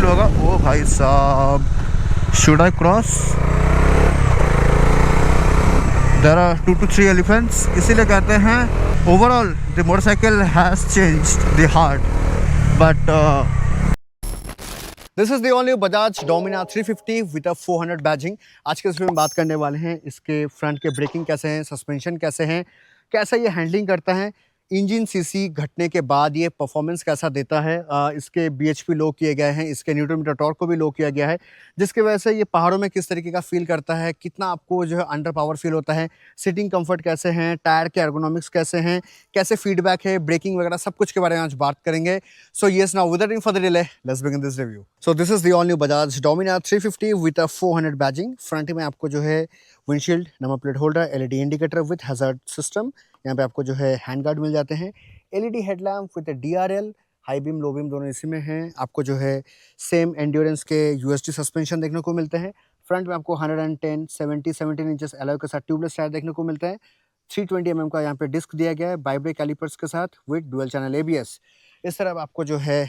होगा। ओ भाई साहब, should I cross? There are 2 to 3 elephants. इसीलिए कहते हैं overall the motorcycle has changed the heart, but this is the only Bajaj Dominar 350 with a 400 badging. आज के इस वीडियो में बात करने वाले हैं इसके फ्रंट के ब्रेकिंग कैसे हैं, सस्पेंशन कैसे हैं, कैसा ये हैंडलिंग करता है, इंजन सीसी घटने के बाद ये परफॉर्मेंस कैसा देता है। इसके बीएचपी लो किए गए हैं, इसके न्यूटन मीटर टॉर्क को भी लो किया गया है, जिसकी वजह से ये पहाड़ों में किस तरीके का फील करता है, कितना आपको जो है अंडर पावर फील होता है, सिटिंग कंफर्ट कैसे हैं, टायर के एर्गोनॉमिक्स कैसे हैं, कैसे फीडबैक है, ब्रेकिंग वगैरह सब कुछ के बारे में आज बात करेंगे। So yes, now without any further delay let's begin this review. So this is the all new Bajaj Dominar 350 with a 400 badging. Front में आपको जो है windshield, number plate holder, LED indicator with hazard system. यहाँ पे आपको जो है hand guard मिल जाते हैं, LED headlamp with DRL, high beam low beam दोनों इसी में हैं। आपको जो है सेम एंड्योरेंस के यूएसडी सस्पेंशन देखने को मिलते हैं। फ्रंट में आपको 110 70 17 इंचेस एलॉय के साथ ट्यूबलेस टायर देखने को मिलता है। 320 mm का यहाँ पे डिस्क दिया गया है बाइब्रेक कैलिपर्स के साथ विद डुअल चैनल एबीएस। इस तरह आपको जो है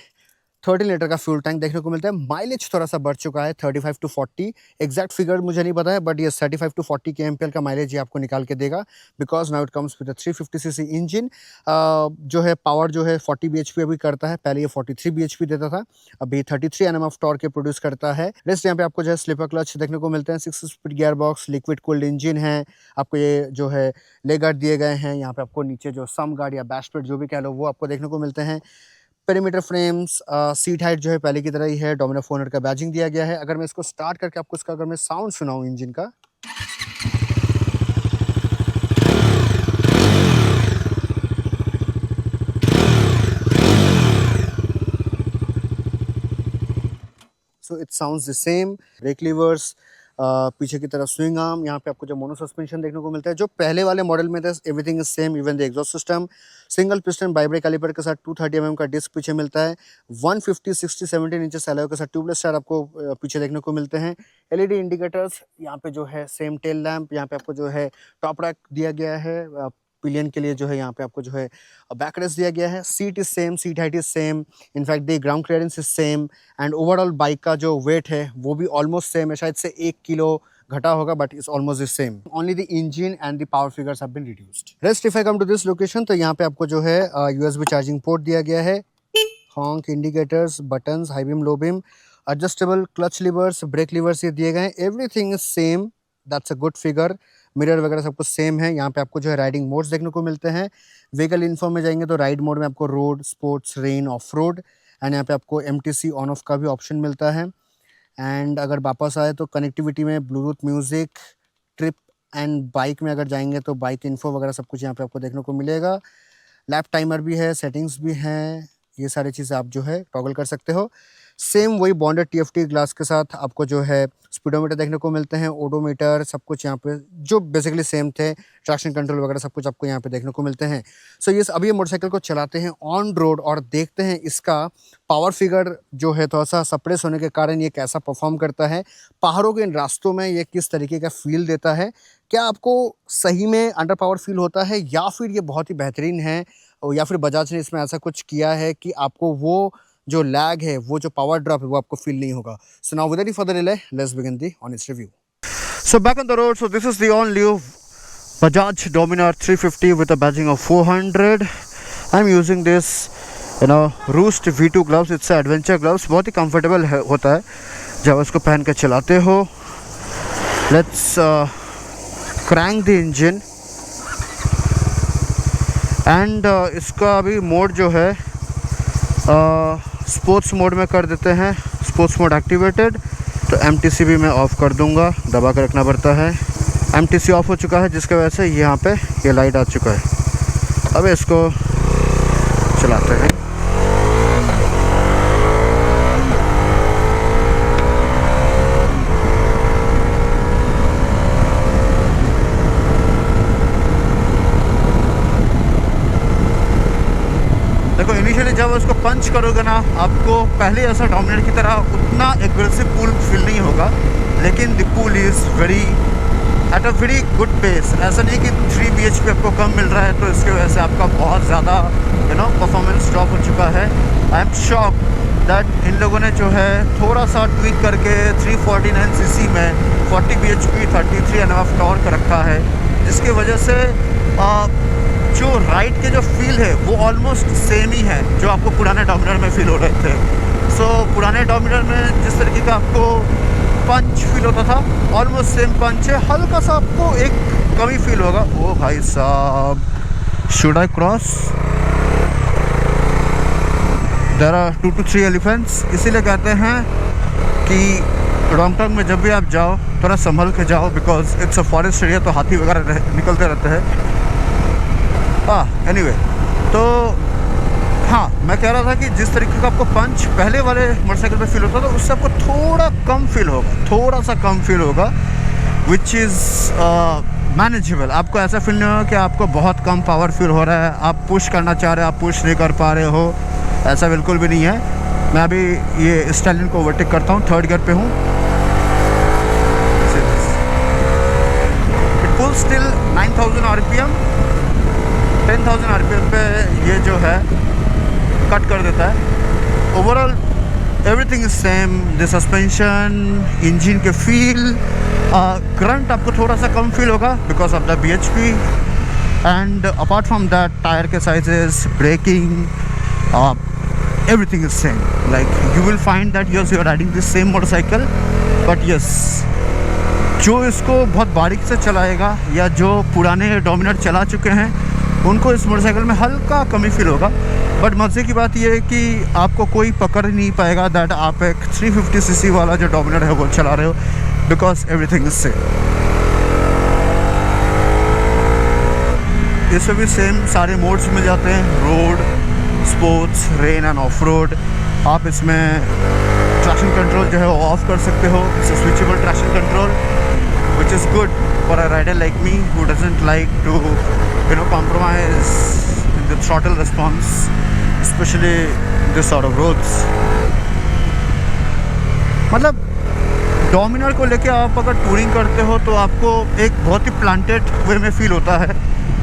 13 लीटर का फ्यूल टैंक देखने को मिलता है। माइलेज थोड़ा सा बढ़ चुका है 35 to 40, एग्जैक्ट फिगर मुझे नहीं पता है, बट ये 35 to 40 kmpl का माइलेज ये आपको निकाल के देगा, because now it comes with 350cc engine. जो है पावर जो है 40 bhp अभी करता है, पहले ये 43 bhp देता था, अभी 33 Nm ऑफ टॉर्क के प्रोड्यूस करता है। रेस्ट यहाँ पे आपको जो है स्लिपर क्लच देखने को मिलते हैं, 6 speed gear box, liquid cooled engine है। आपको ये जो है लेग गार्ड दिए गए हैं। यहाँ पे आपको नीचे जो सम गार्ड या बैशपेट जो भी कह लो वो आपको देखने को मिलते हैं। पेरीमीटर फ्रेम्स, सीट हाइट जो है पहले की तरह ही है, डोमिनार 400 का बैजिंग दिया गया है। अगर मैं इसको स्टार्ट करके आपको इसका अगर मैं साउंड सुनाऊं इंजन का, so it sounds the same. Brake levers, पीछे की तरफ स्विंग आर्म, यहाँ पे आपको जो मोनो सस्पेंशन देखने को मिलता है जो पहले वाले मॉडल में था, everything is same, even the exhaust system. Single piston Bybre caliper के साथ 230 mm का डिस्क पीछे मिलता है। 150 60 17 इंचेस एलॉय के साथ ट्यूबलेस टायर आपको पीछे देखने को मिलते हैं। एलईडी इंडिकेटर्स, यहाँ पे जो है सेम टेल लैंप, यहाँ पे आपको जो है टॉप रैक दिया गया है, पिलियन के लिए जो है यहाँ पे आपको जो है बैक रेस्ट दिया गया है। Seat is same, seat height is same, in fact the ground clearance is same, and overall bike का जो वेट है वो भी ऑलमोस्ट सेम है, शायद से 1 किलो घटा होगा, but it's almost the same. Only the engine and the power figures have been reduced. Rest if I come to this location, तो यहाँ पे आपको जो है यूएसबी चार्जिंग पोर्ट दिया गया है, horn indicators, buttons, high beam low beam, adjustable clutch levers, brake levers ये दिए गए हैं। Everything is same, that's a good figure. Mirror वगैरह सब कुछ सेम है। यहाँ पे आपको जो है राइडिंग मोड्स देखने को मिलते हैं। व्हीकल इन्फो में जाएंगे तो राइड मोड में आपको road, sports, rain, of road, and यहाँ पे आपको एमटीसी ऑन ऑफ का भी ऑप्शन मिलता है। एंड अगर वापस आए तो कनेक्टिविटी में Bluetooth music, trip and bike में अगर जाएंगे तो बाइक इन्फो वगैरह सब कुछ यहाँ पे आपको देखने को मिलेगा। लैप टाइमर भी है, सेटिंग्स भी हैं, ये सारी चीज़ें आप जो है टॉगल कर सकते हो। सेम वही बॉन्डेड टीएफटी ग्लास के साथ आपको जो है स्पीडोमीटर देखने को मिलते हैं, ओडोमीटर, सब कुछ यहाँ पे जो बेसिकली सेम थे, ट्रैक्शन कंट्रोल वगैरह सब कुछ आपको यहाँ पे देखने को मिलते हैं। सो ये अभी ये मोटरसाइकिल को चलाते हैं ऑन रोड और देखते हैं इसका पावर फिगर जो है थोड़ा सा सप्रेस होने के कारण ये कैसा परफॉर्म करता है, पहाड़ों के इन रास्तों में ये किस तरीके का फील देता है, क्या आपको सही में अंडर पावर फील होता है या फिर ये बहुत ही बेहतरीन है, या फिर बजाज ने इसमें ऐसा कुछ किया है कि आपको वो जो लैग है, वो जो पावर ड्रॉप है वो आपको फील नहीं होगा। So now without any further delay let's begin the honest review. So back on the road, so this is the all new Bajaj Dominar 350 with a badging of 400. I'm using this Roost V2 gloves. It's adventure gloves, बहुत ही comfortable होता है जब उसको पहन के चलाते हो। Let's crank the engine and इसका अभी मोड जो है स्पोर्ट्स मोड में कर देते हैं। स्पोर्ट्स मोड एक्टिवेटेड, तो एमटीसी भी मैं ऑफ़ कर दूंगा, दबा कर रखना पड़ता है। एमटीसी ऑफ हो चुका है जिसकी वजह से यहाँ पे ये लाइट आ चुका है। अब इसको चलाते हैं। देखो इनिशियली जब उसको पंच करोगे ना, आपको पहले ऐसा डोमिनार की तरह उतना एग्रेसिव पुल फील नहीं होगा, लेकिन the pull is very at a very good pace. ऐसा नहीं कि 3 bhp आपको कम मिल रहा है तो इसकी वजह से आपका बहुत ज़्यादा परफॉर्मेंस ड्रॉप हो चुका है। I am shock that in लोगों ने जो है थोड़ा सा ट्विक करके 349 सीसी में 40 bhp 33.5 टॉर्क रखा है, जिसकी वजह से जो राइड के जो फील है वो ऑलमोस्ट सेम ही है जो आपको पुराने डोमिनार में फील हो रहे थे। सो पुराने डोमिनार में जिस तरीके का आपको पंच फील होता था, ऑलमोस्ट सेम पंच है, हल्का सा आपको एक कमी फील होगा। ओ भाई साहब, should I cross? There are 2 to 3 elephants. इसीलिए कहते हैं कि रोंगटोंग में जब भी आप जाओ थोड़ा संभल के जाओ, because it's a forest area, तो हाथी वगैरह निकलते रहते हैं। एनीवे, तो हाँ, मैं कह रहा था कि जिस तरीके का आपको पंच पहले वाले मोटरसाइकिल पे फील होता था, उससे आपको थोड़ा कम फील होगा, थोड़ा सा कम फील होगा, विच इज़ मैनेजेबल। आपको ऐसा फील नहीं होगा कि आपको बहुत कम पावर फील हो रहा है, आप पुश करना चाह रहे हो, आप पुश नहीं कर पा रहे हो, ऐसा बिल्कुल भी नहीं है। मैं अभी ये स्टाइलिन को ओवरटेक करता हूँ, 3rd गियर पे हूँ। It pools still 9000 RPM, 10,000 RPM पे ये जो है कट कर देता है। Overall everything is same, the suspension, engine के फील, करंट आपको थोड़ा सा कम फील होगा because of the BHP, and apart from that tyre के sizes, braking, everything is same. Like you will find that yes, you are riding the same motorcycle, but yes, जो इसको बहुत बारीक से चलाएगा या जो पुराने डोमिनार चला चुके हैं उनको इस मोटरसाइकिल में हल्का कमी फील होगा। बट मज़े की बात यह है कि आपको कोई पकड़ नहीं पाएगा दैट आप एक 350 सीसी वाला जो डोमिनार है वो चला रहे हो, बिकॉज एवरीथिंग इज सेम। इसमें भी सेम सारे मोड्स मिल जाते हैं, road, sports, rain end of road. आप इसमें ट्रैक्शन कंट्रोल जो है वो ऑफ कर सकते हो, it's switchable traction control, which is good for a rider like me who doesn't like to compromise in the throttle response, especially this sort of roads. मतलब डोमिनार को लेके आप अगर टूरिंग करते हो तो आपको एक बहुत ही प्लांटेड वे में फील होता है।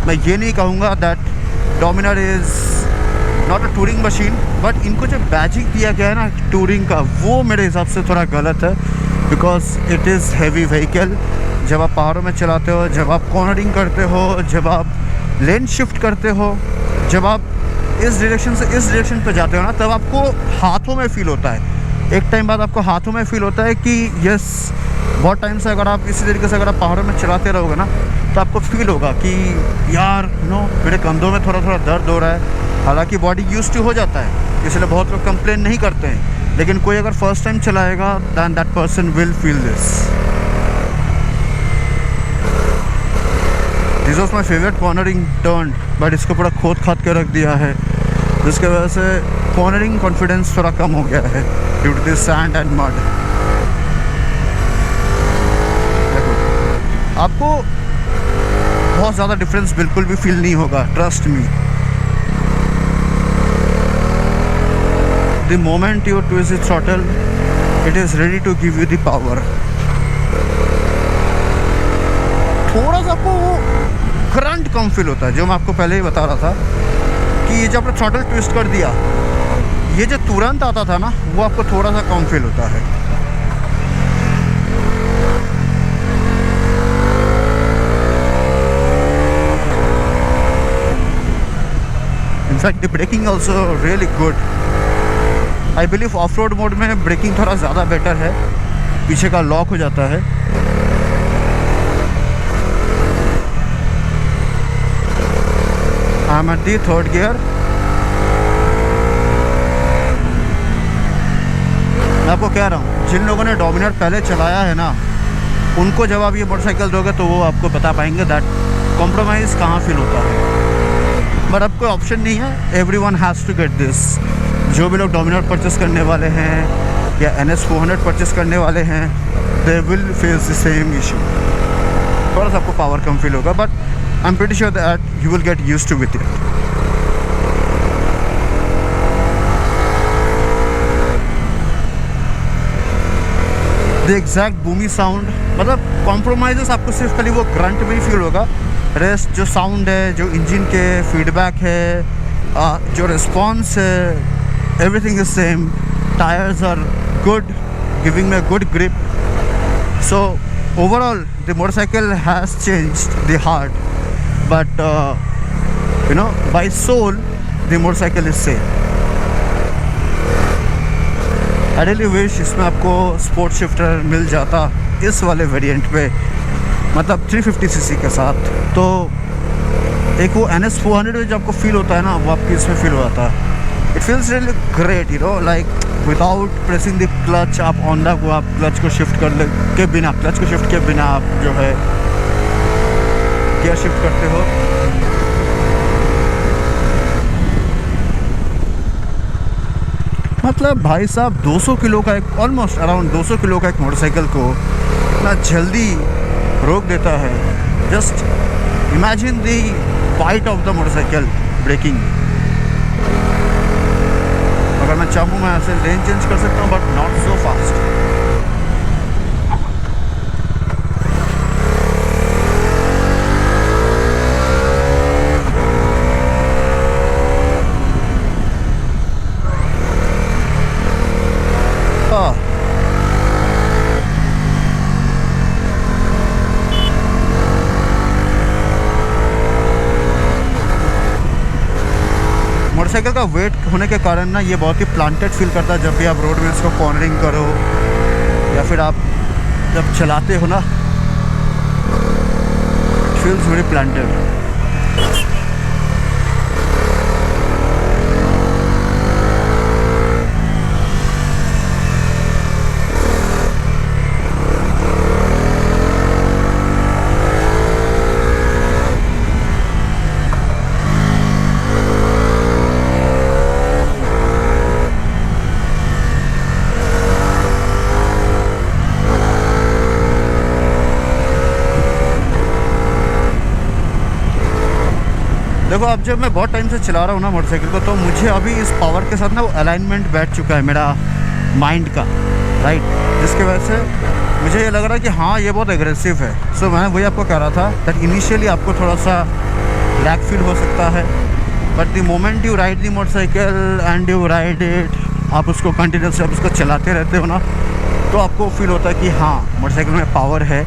मैं ये नहीं कहूँगा that Dominar is not a touring machine, but इनको जो बैजिंग दिया गया है ना टूरिंग का, वो मेरे हिसाब से थोड़ा गलत है, because it is heavy vehicle. जब आप पहाड़ों में चलाते हो, जब आप कॉर्नरिंग करते हो, जब आप लेन शिफ्ट करते हो, जब आप इस डायरेक्शन से इस डायरेक्शन पे जाते हो ना, तब आपको हाथों में फील होता है। एक टाइम बाद आपको हाथों में फील होता है कि यस, बहुत टाइम से अगर आप इसी तरीके से अगर आप पहाड़ों में चलाते रहोगे ना, तो आपको फील होगा कि यार मेरे कंधों में थोड़ा थोड़ा दर्द हो रहा है। हालांकि बॉडी यूज्ड टू हो जाता है, इसलिए बहुत लोग कंप्लेन नहीं करते हैं, लेकिन कोई अगर फर्स्ट टाइम चलाएगा then that person will feel this. This was my favourite cornering turn, but इसको पूरा खोद खाद के रख दिया है, जिसके वजह से कॉर्नरिंग कॉन्फिडेंस थोड़ा कम हो गया है due to this sand and mud. आपको बहुत ज़्यादा डिफरेंस बिल्कुल भी फील नहीं होगा, trust me. The moment you twist the throttle, it is ready to give you the power. थोड़ा सा आपको वो करंट कम फील होता है, जो मैं आपको पहले ही बता रहा था कि ये जब आपने थ्रॉटल ट्विस्ट कर दिया, ये जो तुरंत आता था ना, वो आपको थोड़ा सा कम फील होता है। In fact the braking also really good. I believe off road mode में ब्रेकिंग थोड़ा ज़्यादा बेटर है, पीछे का लॉक हो जाता है। I am at the 3rd gear. मैं आपको कह रहा हूँ, जिन लोगों ने डोमिनार पहले चलाया है ना, उनको जब आप ये मोटरसाइकिल दोगे तो वो आपको बता पाएंगे दैट कॉम्प्रोमाइज़ कहाँ फील होता है। बट अब कोई ऑप्शन नहीं है, everyone has to get this. जो भी लोग डोमिनार परचेस करने वाले हैं या NS 400 परचेस करने वाले हैं, they will face the same issue. थोड़ा सा आपको पावर कम फील होगा, but I am pretty sure that you will get used to with it. The exact boomy sound, मतलब कॉम्प्रोमाइज़ आपको सिर्फ खाली वो ग्रंट में ही फील होगा। रेस्ट जो साउंड है, जो इंजन के फीडबैक है, जो रिस्पॉन्स है, everything is same. tires are good, giving me a good grip. So overall the motorcycle has changed the heart, but by soul the motorcycle is same. I really wish इसमें आपको sport shifter मिल जाता इस वाले variant पे, मतलब 350cc के साथ। तो एक वो NS 400 में जो आपको फील होता है ना, वो आपकी इसमें फील हो जाता है। It feels really great, like without pressing the clutch आप ऑन द गो आप क्लच को शिफ्ट के बिना आप जो है गियर शिफ्ट करते हो। मतलब भाई साहब 200 किलो का एक, ऑलमोस्ट अराउंड 200 किलो का एक मोटरसाइकिल को इतना जल्दी रोक देता है। Just imagine the fight of the motorcycle braking. अगर मैं चाहूँ मैं ऐसे लेन चेंज कर सकता हूँ, but not so fast. Motorcycle का वेट होने के कारण ना ये बहुत ही प्लांटेड फील करता है जब भी आप रोड में इसको कॉर्नरिंग करो या फिर आप जब चलाते हो ना, फील्स वेरी प्लांटेड। देखो अब जब मैं बहुत टाइम से चला रहा हूँ ना मोटरसाइकिल को, तो मुझे अभी इस पावर के साथ ना वो अलाइनमेंट बैठ चुका है मेरा माइंड का, राइट, जिसकी वजह से मुझे ये लग रहा है कि हाँ ये बहुत एग्रेसिव है। सो मैं वही आपको कह रहा था दैट इनिशियली आपको थोड़ा सा लैग फील हो सकता है, but the moment you ride the motorcycle and you ride it, आप उसको कंटिन्यूसली आप उसको चलाते रहते हो ना, तो आपको फील होता है कि हाँ मोटरसाइकिल में पावर है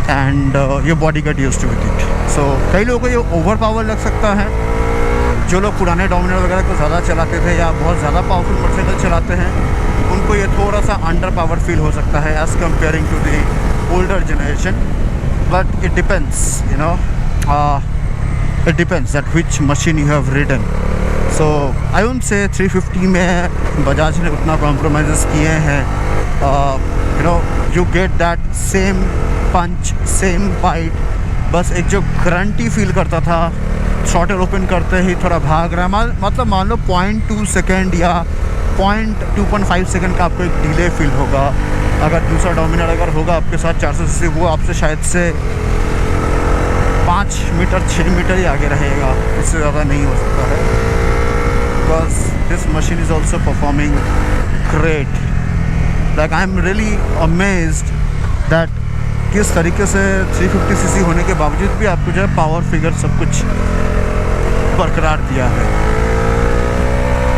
and your body get used to with it. So कई लोगों को ये ओवर पावर लग सकता है, जो लोग पुराने डोमिनर वगैरह को ज़्यादा चलाते थे या बहुत ज़्यादा पावरफुल मोटरसाइकिल चलाते हैं, उनको ये थोड़ा सा अंडर पावर फील हो सकता है as comparing to the older generation. But it depends, it depends that which machine you have ridden. So I wouldn't say 350 में बजाज ने उतना कॉम्प्रोमाइज़ किए हैं। You get that same punch, same bite, बस एक जो ग्रंटी फील करता था थ्रॉटल ओपन करते ही थोड़ा भाग रहा है, मतलब मान लो 0.2 सेकेंड या 2.5 सेकेंड का आपको एक डिले फील होगा। अगर दूसरा डोमिनर अगर होगा आपके साथ 400cc, वो आपसे शायद से 5 मीटर 6 मीटर ही आगे रहेगा, इससे ज़्यादा नहीं हो सकता है। Because this machine is also performing great. Like I am really amazed that किस तरीके से 350cc होने के बावजूद भी आपको जो है पावर फिगर सब कुछ बरकरार दिया है।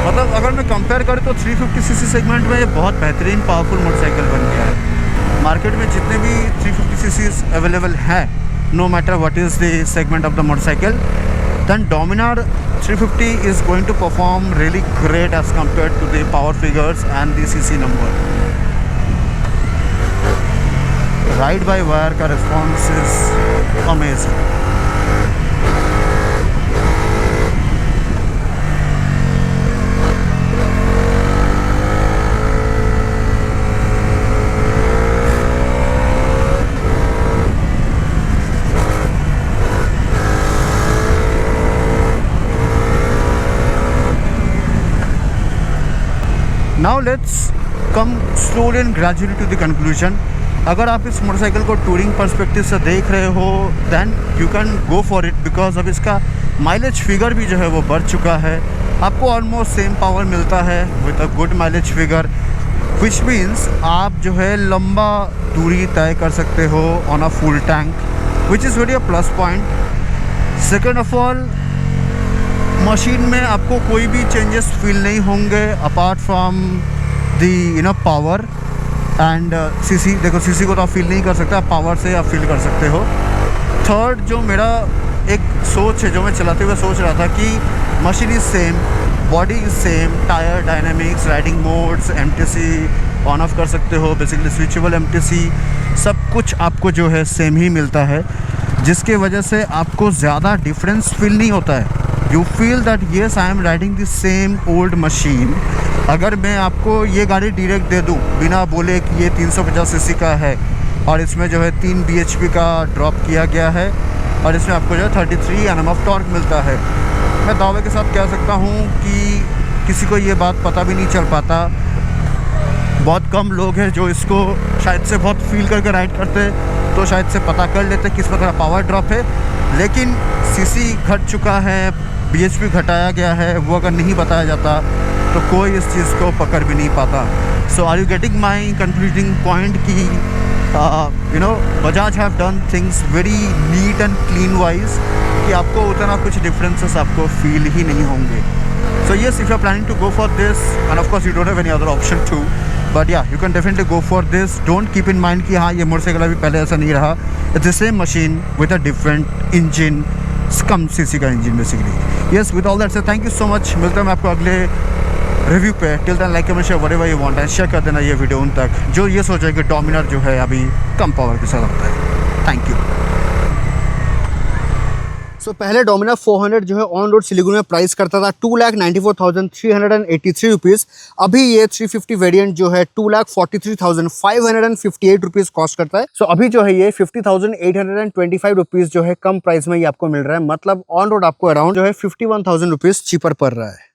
मतलब अगर मैं कंपेयर करूँ तो 350cc सेगमेंट में ये बहुत बेहतरीन पावरफुल मोटरसाइकिल बन गया है। मार्केट में जितने भी 350cc अवेलेबल हैं, no matter what is the segment of the motorcycle, then Dominar 350 is going to perform really great as compared to the power figures and the cc number. Ride by wire का response is amazing. Now let's come slowly and gradually to the conclusion. अगर आप इस motorcycle को touring perspective से देख रहे हो then you can go for it, because अब इसका माइलेज फिगर भी जो है वो बढ़ चुका है। आपको ऑलमोस्ट सेम पावर मिलता है with a good mileage figure, which means आप जो है लंबा दूरी तय कर सकते हो on a full tank, which is very a plus point. Second of all, machine में आपको कोई भी चेंजेस फील नहीं होंगे apart from the power and CC. देखो सीसी को तो आप फील नहीं कर सकते, आप पावर से आप फील कर सकते हो। थर्ड जो मेरा एक सोच है, जो मैं चलाते हुए सोच रहा था कि machine is same, body is same, tyre dynamics, riding modes, MTC on off कर सकते हो, बेसिकली स्विचेबल एमटीसी, सब कुछ आपको जो है सेम ही मिलता है, जिसके वजह से आपको ज़्यादा डिफरेंस फील नहीं होता है। You feel that yes I am riding the same old machine. अगर मैं आपको ये गाड़ी डायरेक्ट दे दूँ बिना बोले कि ये 350 सीसी का है और इसमें जो है 3 bhp का ड्रॉप किया गया है और इसमें आपको जो है 33 Nm ऑफ टॉर्क मिलता है, मैं दावे के साथ कह सकता हूँ कि किसी को ये बात पता भी नहीं चल पाता। बहुत कम लोग हैं जो इसको शायद से बहुत फील करके राइड करते, तो शायद से पता कर लेते किस प्रकार पावर ड्रॉप है। लेकिन सीसी घट चुका है, bhp घटाया गया है, वो अगर नहीं बताया जाता तो कोई इस चीज़ को पकड़ भी नहीं पाता। So are you getting my concluding point कि Bajaj have done things very neat and clean wise कि आपको उतना कुछ डिफरेंसेस आपको फील ही नहीं होंगे। So yes, if you are planning to go for this and of course you don't have any other option to, but yeah you can definitely go for this. Don't keep in mind कि हाँ ये motorcycle अभी पहले ऐसा नहीं रहा, it's the same machine with a different engine, कम CC का engine basically. Yes, with all that say thank you so much. मिलता है मैं आपको अगले रिव्यू पे। Till then like comment share whatever you want and share कर देना ये वीडियो उन तक जो ये सोचे कि डोमिनर जो है अभी कम पावर के साथ आता है। Thank you. सो पहले डोमिनर 400 जो है ऑन रोड सिलीगुड़ी में प्राइस करता था 2,94,383 रुपीज़। अभी ये 350 वेरिएंट जो है 2,43,558 रुपीज़ कॉस्ट करता है। सो अभी जो है ये 50,825 रुपीज़ जो है कम प्राइस में ये आपको मिल रहा है, मतलब ऑन रोड आपको अराउंड जो है 51,000 रुपीज़ चीपर पड़ रहा है।